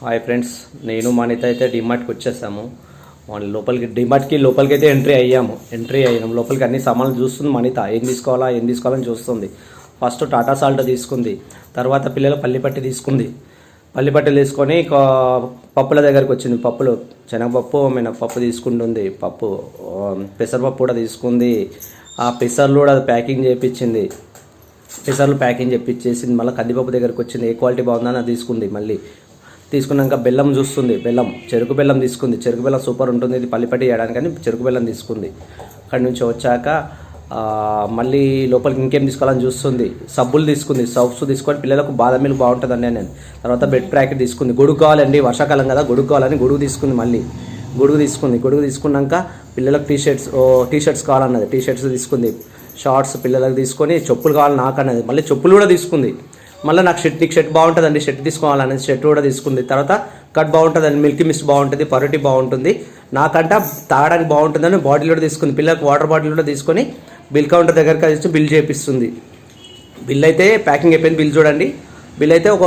Hi friends, నేను మనీత అయితే డిమార్ట్కి వచ్చేసాము. లోపలికి అయితే ఎంట్రీ అయ్యాము. లోపలికి అన్ని సామాన్లు చూస్తుంది. మనీత ఏం తీసుకోవాలని చూస్తుంది. ఫస్ట్ టాటా సాల్ట్ తీసుకుంది. తర్వాత పిల్లల పల్లిపట్టి తీసుకుంది. పల్లిపట్టి తీసుకొని పప్పుల దగ్గరికి వచ్చింది. పప్పులు శనగపప్పు మినపప్పు తీసుకుంటుంది. పెసరపప్పు కూడా తీసుకుంది. ఆ పెసర్లు కూడా ప్యాకింగ్ చేయించింది. ప్యాకింగ్ చేయించేసింది. మళ్ళీ కందిపప్పు దగ్గరికి వచ్చింది. ఏ క్వాలిటీ బాగుందని అది తీసుకుంది. మళ్ళీ తీసుకున్నాక బెల్లం చూస్తుంది. చెరుకు బెల్లం తీసుకుంది. చెరుకు బెల్లం సూపర్ ఉంటుంది. ఇది పల్లిపట్టి చేయడానికి కానీ చెరుకు బెల్లం తీసుకుంది. అక్కడి నుంచి వచ్చాక మళ్ళీ లోపలికి ఇంకేం తీసుకోవాలని చూస్తుంది. సబ్బులు తీసుకుంది. సబ్బులు తీసుకొని పిల్లలకు బాదం మిల్క్ బాగుంటుందండి నేను. తర్వాత బెడ్ ప్యాకెట్ తీసుకుంది. గొడుగు కావాలండి, వర్షాకాలం కదా, గొడుగు కావాలని గొడుగు తీసుకుంది. మళ్ళీ గొడుగు తీసుకున్నాక పిల్లలకు టీ షర్ట్స్ కావాలన్నది. టీ షర్ట్స్ తీసుకుంది. షార్ట్స్ పిల్లలకు తీసుకొని చెప్పులు కావాలి నాకు అన్నది. మళ్ళీ చెప్పులు కూడా తీసుకుంది. మళ్ళీ నీకు షర్ట్ బాగుంటుందండి, షర్ట్ తీసుకోవాలనేది షర్ట్ కూడా తీసుకుంది. తర్వాత కట్ బాగుంటుందండి, మిల్కీ మిస్ట్ బాగుంటుంది, పరోటీ బాగుంటుంది, నాకంట తాగడానికి బాగుంటుందని బాటిల్ కూడా తీసుకుంది. పిల్లలకు వాటర్ బాటిల్ కూడా తీసుకొని బిల్ కౌంటర్ దగ్గరికి వచ్చి బిల్ చేపిస్తుంది. బిల్ అయితే ప్యాకింగ్ అయిపోయింది. బిల్ చూడండి. బిల్ అయితే